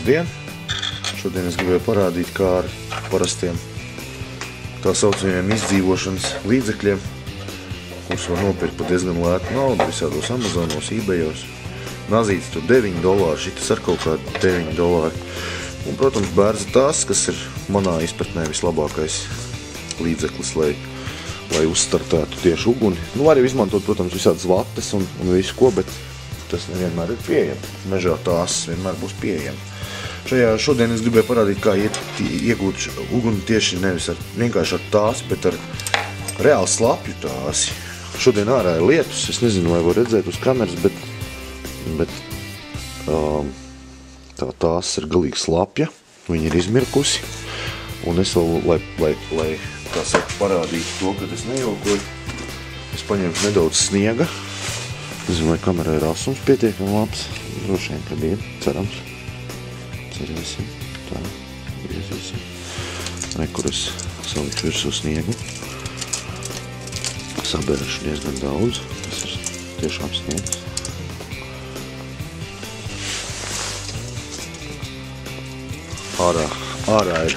Labdien! Šodien es gribēju parādīt, kā ar parastiem tā saucamiem izdzīvošanas līdzekļiem, kurus var nopirkt par diezgan lētu naudu visādos Amazonos, eBayos. Nazīts tur $9, šitas ar kaut kādu $9. Un, protams, bērza tās, kas ir manā izpratnē vislabākais līdzeklis, lai uzstartētu tieši uguni. Nu, var jau izmantot, protams, visādas vates un visu ko, bet tas nevienmēr ir pieejami. Mežā tās vienmēr būs pieejami. Šodien es gribēju parādīt, kā iegūt uguni tieši nevis vienkārši ar tās, bet ar reāli slapju tāsi. Šodien ārā ir lietus, es nezinu, vai var redzēt uz kameras, bet tās ir galīgi slapja, viņa ir izmirkusi. Un es vēl, lai tā saka, parādītu to, kad es nejokoju, es paņemtu nedaudz sniega. Nezinu, vai kamerā ir asums pietiekami labs. Droši vien, kad ir, cerams. Cerēsim, tā, griezīsim. Kur es salikšu virsū sniegu. Sabēršu diezgan daudz, tas ir tiešām sniegs. Ārā ir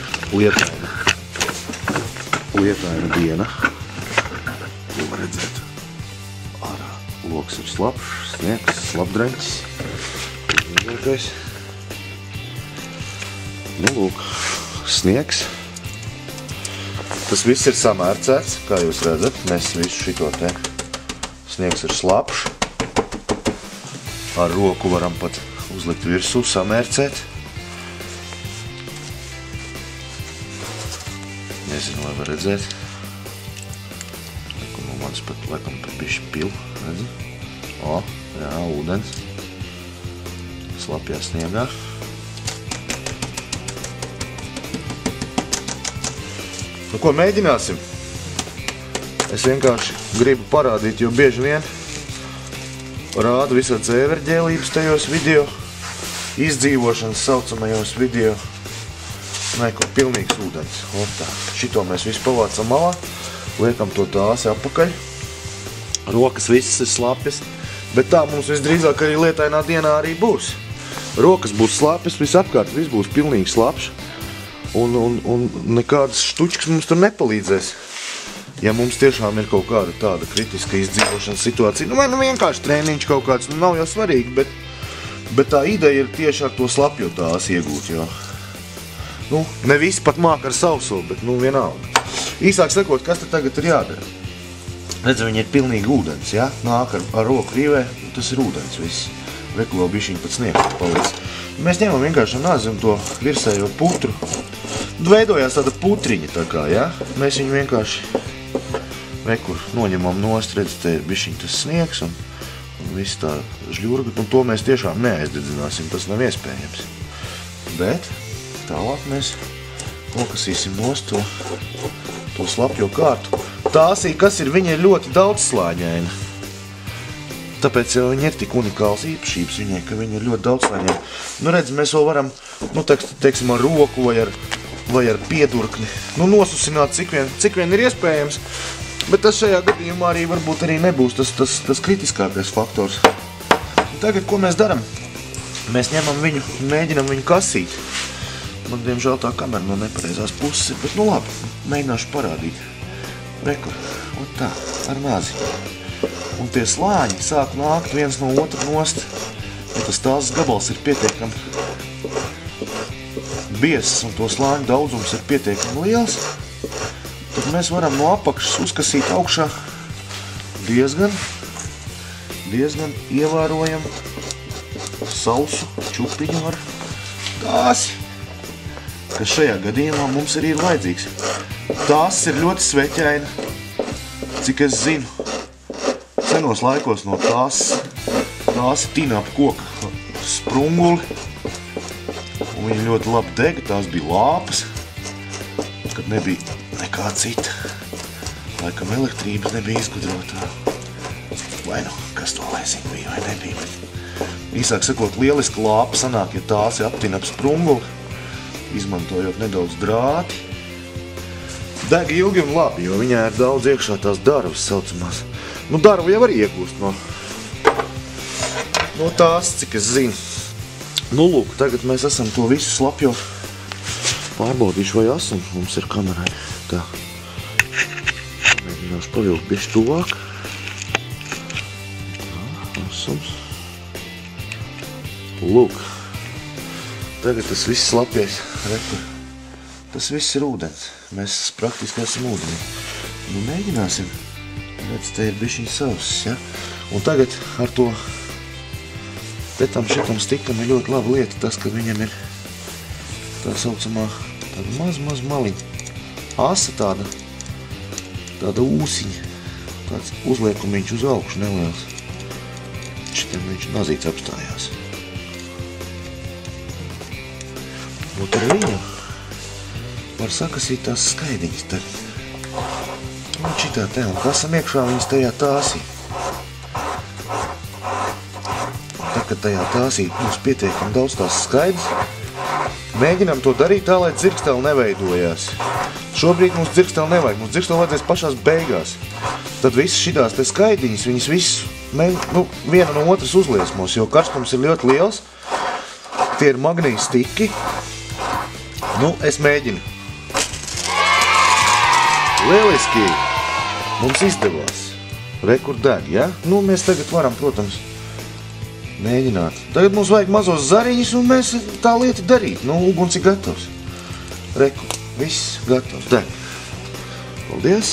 lietaina diena. Ko var redzēt? Ārā loks ir slapšs, sniegs, slapdreņķis. Izvērkais. Nu, lūk, sniegs. Tas viss ir samērcēts, kā jūs redzat. Mēs visu šito te sniegs ir slapšs. Ar roku varam pat uzlikt virsū, samērcēt. Nezinu, vai var redzēt. No manis pat, laikam, pat bišķi pil, redzi? O, jā, ūdens. Slapjā sniegā. Nu, ko mēģināsim? Es vienkārši gribu parādīt, jo bieži vien rādu visādas ēverģēlības tajos video, izdzīvošanas saucamajos video. Nē, kur pilnīgs ūdens. Otā. Šito mēs visu pavācam malā, liekam to tāsi apakaļ. Rokas visas ir slapjas, bet tā mums visdrīzāk arī lietainā dienā arī būs. Rokas būs slapjas, viss apkārt, viss būs pilnīgi slapš. Un nekādas štučkas mums tur nepalīdzēs. Ja mums tiešām ir kaut kāda tāda kritiska izdzīvošanas situācija, nu vai nu vienkārši trēniņš kaut kāds, nu nav jau svarīgi, bet tā ideja ir tieši ar to slapjo tās iegūt, jo nu, ne visi pat māk ar sauso, bet nu vienalga. Īsāk sakot, kas tad tagad ir jādara? Redz, viņi ir pilnīgi ūdens, ja? Nāk ar roku rīvē, tas ir ūdens viss. Reku vēl bišķiņ pat sniegs palīdz. Mēs ņemam vienkārši nāzim to virsējo putru. Veidojās tāda putriņa tā kā, ja? Mēs viņu vienkārši rekur noņemam nost, redz, te ir bišķiņ tas sniegs un viss tā žļurga. Un to mēs tiešām neaizdedzināsim, tas nav iespējams. Bet tālāk mēs nokasīsim nost to slapjo kārtu. Tāsī, kas ir, viņa ir ļoti daudzslāņaina. Tāpēc jau viņa ir tik unikāls īpašības viņai, ka viņa ir ļoti daudzslāņaina. Nu, redz, mēs vēl varam, nu, teiksim, ar roku vai ar piedurkni, nu, nosusināt, cik vien ir iespējams. Bet tas šajā gadījumā arī varbūt arī nebūs tas kritiskākais faktors. Un tagad, ko mēs daram? Mēs ņemam viņu, mēģinam viņu kasīt. Man, diemžēl, tā kamera no nepareizās puses ir, bet nu labi, mēģināšu parādīt. Rekur, un tā, ar nāzi. Un tie slāņi sāk nākt viens no otra nost, ja tas tāzes gabals ir pietiekami biezs un to slāņu daudzums ir pietiekami liels, tad mēs varam no apakšas uzkasīt augšā diezgan ievērojam sausu čupiņu ar tāsi, kas šajā gadījumā mums arī ir vajadzīgs. Tās ir ļoti sveķaina, cik es zinu. Senos laikos no tās tina ap koka sprunguli, un viņi ļoti labi dega, tās bija lāpas, kad nebija nekā cita. Laikam elektrības nebija izgudrotā. Vai nu, kas to laizīgi bija vai nebija, bet īsāk sakot, lieliski lāpa sanāk, ja tās ir aptina ap sprunguli, izmantojot nedaudz drāti. Deg ilgi un labi, jo viņā ir daudz iekšā tās darvas saucamās. Nu, darvu jau arī iegūst no tās, cik es zinu. Nu, lūk, tagad mēs esam to visu slapju pārbaudīšu, vai asums mums ir kamerai. Tā. Mēģināšu pavilkt bišķi tuvāk. Tā, asums. Lūk. Tagad tas viss slapjais. Reku. Tas viss ir ūdens. Mēs praktiski esam ūdenī. Nu, mēģināsim. Redz, te ir bišķiņ savs, ja? Un tagad ar to šitam stikam ir ļoti laba lieta tas, ka viņam ir tā saucamā tāda maz maliņa. Asa tāda ūsiņa. Tāds uzliekumiņš uz augšu neliels. Šitam viņš nazīts apstājās. Un ar viņu var sakasīt tās skaidiņas tagad. Un šitā te, un kasam iekšā viņas tajā tāsī. Kad tajā tāsī mums pietiekami daudz tās skaidrs, mēģinām to darīt tā, lai dzirksteli neveidojās. Šobrīd mums dzirksteli nevajag, mums dzirksteli vajadzēs pašās beigās. Tad visas šitās te skaidiņas, viņas visas viena no otras uzliesmos, jo karstums ir ļoti liels. Tie ir magnīja stiki. Nu, es mēģinu. Lieliski! Mums izdevās. Rekur deg, ja? Nu, mēs tagad varam, protams, mēģināt. Tagad mums vajag mazos zariņus un mēs tā lieta darīt. Nu, uguns ir gatavs. Reku, viss gatavs. Deg. Paldies.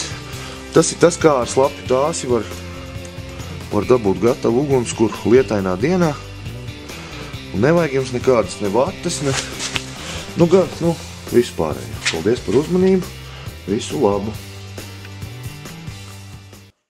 Tas ir tas, kā ar slapju tāsi var dabūt gatavu uguns, kur lietainā dienā. Un nevajag jums nekādas ne vatas, visu pārējo. Paldies par uzmanību. Visu labu.